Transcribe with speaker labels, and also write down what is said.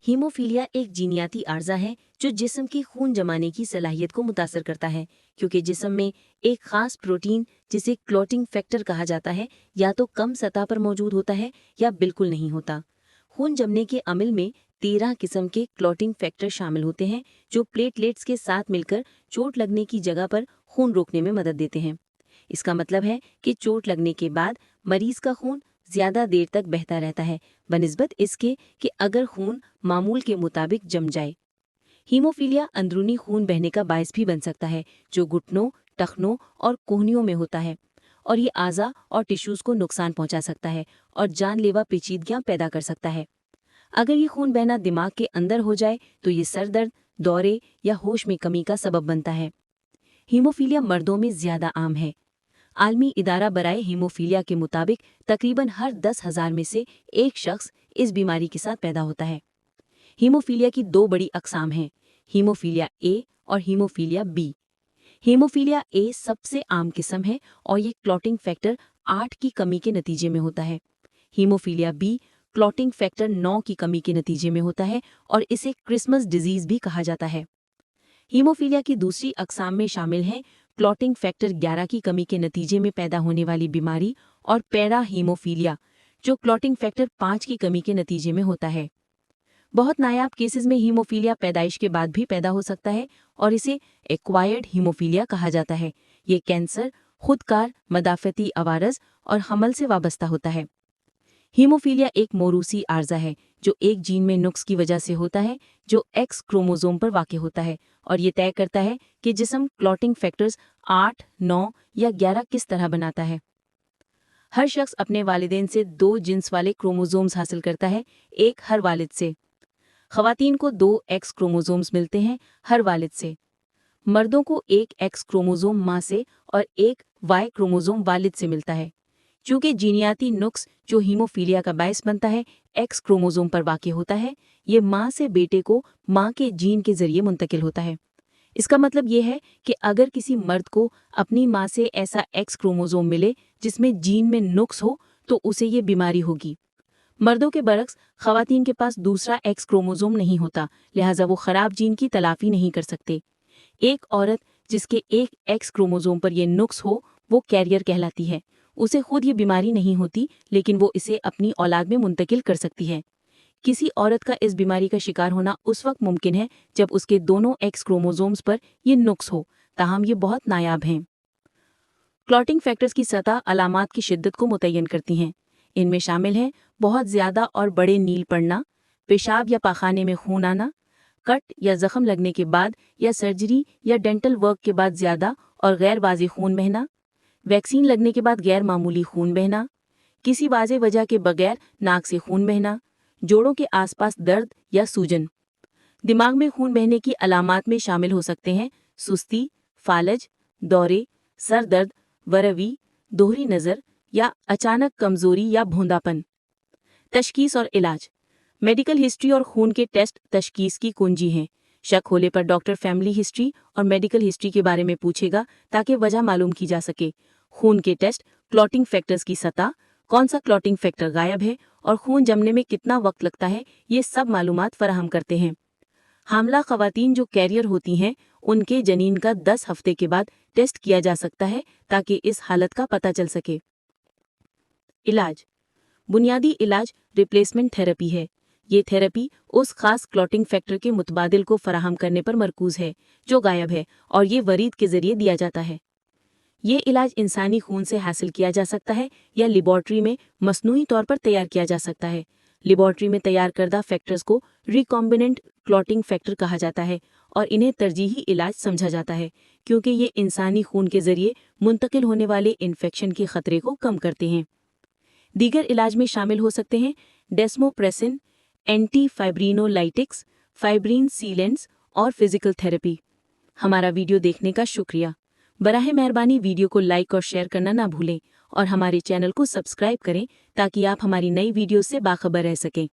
Speaker 1: Haemophilia एक जीनियाती आर्जा है जो जिस्म की खून जमाने की सलाहियत को मुतासर करता है, क्योंकि जिस्म में एक खास प्रोटीन जिसे क्लॉटिंग फैक्टर कहा जाता है या तो कम सतह पर मौजूद होता है या बिल्कुल नहीं होता। खून जमने के अमल में 13 किस्म के क्लॉटिंग फैक्टर शामिल होते हैं जो प्लेटलेट्स के साथ मिलकर चोट लगने की जगह पर खून रोकने में मदद देते हैं। इसका मतलब है कि चोट लगने के बाद मरीज का खून ज्यादा देर तक बहता रहता है बनिस्बत इसके कि अगर खून मामूल के मुताबिक जम जाए। हीमोफीलिया अंदरूनी खून बहने का बायस भी बन सकता है जो घुटनों, टखनों और कोहनियों में होता है, और ये आज़ा और टिश्यूज को नुकसान पहुंचा सकता है और जानलेवा पेचीदगियां पैदा कर सकता है। अगर ये खून बहना दिमाग के अंदर हो जाए तो ये सर दर्द, दौरे या होश में कमी का सबब बनता है। हीमोफीलिया मर्दों में ज्यादा आम है। आलमी इदारा बराए हीमोफीलिया के मुताबिक तकरीबन हर 10,000 में से एक शख्स इस बीमारी के साथ पैदा होता है। हीमोफीलिया की दो बड़ी अकसाम हैं, हीमोफीलिया ए और हीमोफीलिया बी। हीमोफीलिया ए सबसे आम किस्म है और ये क्लॉटिंग फैक्टर 8 की कमी के नतीजे में होता है। हीमोफीलिया बी क्लॉटिंग फैक्टर 9 की कमी के नतीजे में होता है और इसे क्रिसमस डिजीज भी कहा जाता है। हीमोफीलिया की दूसरी अकसाम में शामिल हैं क्लॉटिंग फैक्टर 11 की कमी के नतीजे में पैदा होने वाली बीमारी और पैरा हीमोफीलिया जो क्लॉटिंग फैक्टर 5 की कमी के नतीजे में होता है। बहुत नायाब केसेस में हीमोफीलिया पैदाइश के बाद भी पैदा हो सकता है और इसे एक्वायर्ड हीमोफीलिया कहा जाता है। ये कैंसर, खुदकार, मदाफती अवारज और हमल से वाबस्ता होता है। हीमोफीलिया एक मौरूसी आर्जा है जो एक जीन में नुक्स की वजह से होता है जो एक्स क्रोमोसोम पर वाक़ होता है और ये तय करता है कि जिस्म क्लॉटिंग फैक्टर्स 8, 9 या 11 किस तरह बनाता है। हर शख्स अपने वालिदैन से 2 जिन्स वाले क्रोमोसोम्स हासिल करता है, एक हर वालिद से। ख़वातीन को 2 एक्स क्रोमोसोम्स मिलते हैं हर वालिद से। मर्दों को एक एक्स क्रोमोसोम माँ से और एक वाई क्रोमोसोम वालिद से मिलता है। चूँकि जीनियाती नुक्स जो हीमोफीलिया का बायस बनता है एक्स क्रोमोसोम पर वाक़ होता है, ये माँ से बेटे को माँ के जीन के जरिए मुंतकिल होता है। इसका मतलब ये है कि अगर किसी मर्द को अपनी माँ से ऐसा एक्स क्रोमोसोम मिले जिसमें जीन में नुक्स हो तो उसे ये बीमारी होगी। मर्दों के बरक्स ख़वातीन के पास दूसरा एक्स क्रोमोसोम नहीं होता, लिहाजा वो ख़राब जीन की तलाफ़ी नहीं कर सकते। एक औरत जिसके एक एक्स क्रोमोसोम पर यह नुक्स हो वो कैरियर कहलाती है। उसे खुद ये बीमारी नहीं होती लेकिन वो इसे अपनी औलाद में मुंतकिल कर सकती है। किसी औरत का इस बीमारी का शिकार होना उस वक्त मुमकिन है जब उसके दोनों एक्स क्रोमोसोम्स पर ये नुक्स हो, ताहम ये बहुत नायाब हैं। क्लॉटिंग फैक्टर्स की सतह अलामात की शिद्दत को मुतय्यन करती हैं। इनमें शामिल हैं बहुत ज़्यादा और बड़े नील पड़ना, पेशाब या पाखाने में खून आना, कट या जख्म लगने के बाद या सर्जरी या डेंटल वर्क के बाद ज़्यादा और गैर वाज़ेह खून बहना, वैक्सीन लगने के बाद गैर मामूली खून बहना, किसी वाज़ेह वजह के बगैर नाक से खून बहना, जोड़ों के आसपास दर्द या सूजन। दिमाग में खून बहने की अलामात में शामिल हो सकते हैं सुस्ती, फालज, दौरे, सर दर्द, वरवी, दोहरी नज़र या अचानक कमज़ोरी या भोंदापन। तशखीस और इलाज। मेडिकल हिस्ट्री और खून के टेस्ट तशखीस की कुंजी हैं। शक होने पर डॉक्टर फैमिली हिस्ट्री और मेडिकल हिस्ट्री के बारे में पूछेगा ताकि वजह मालूम की जा सके। खून के टेस्ट, क्लॉटिंग फैक्टर्स की सतह, कौन सा क्लॉटिंग फैक्टर गायब है और खून जमने में कितना वक्त लगता है, ये सब मालूमात फराहम करते हैं। हामला ख़वातीन जो कैरियर होती हैं उनके जनीन का 10 हफ्ते के बाद टेस्ट किया जा सकता है ताकि इस हालत का पता चल सके। इलाज। बुनियादी इलाज रिप्लेसमेंट थेरेपी है। ये थेरेपी उस खास क्लॉटिंग फैक्टर के मुतबादिल को फराहम करने पर मरकूज़ है जो गायब है और ये वरीद के ज़रिए दिया जाता है। ये इलाज इंसानी खून से हासिल किया जा सकता है या लेबॉर्ट्री में मसनूई तौर पर तैयार किया जा सकता है। लेबॉर्ट्री में तैयार करदा फैक्टर्स को रिकॉम्बिनेंट क्लॉटिंग फैक्टर कहा जाता है और इन्हें तरजीही इलाज समझा जाता है क्योंकि ये इंसानी खून के ज़रिए मुंतकिल होने वाले इन्फेक्शन के ख़तरे को कम करते हैं। दीगर इलाज में शामिल हो सकते हैं डेस्मोप्रेसिन, एंटी फाइब्रिनोलाइटिक्स, फाइब्रिन सीलेंट्स और फिजिकल थेरेपी। हमारा वीडियो देखने का शुक्रिया। बराह मेहरबानी वीडियो को लाइक और शेयर करना ना भूलें और हमारे चैनल को सब्सक्राइब करें ताकि आप हमारी नई वीडियो से बाखबर रह सकें।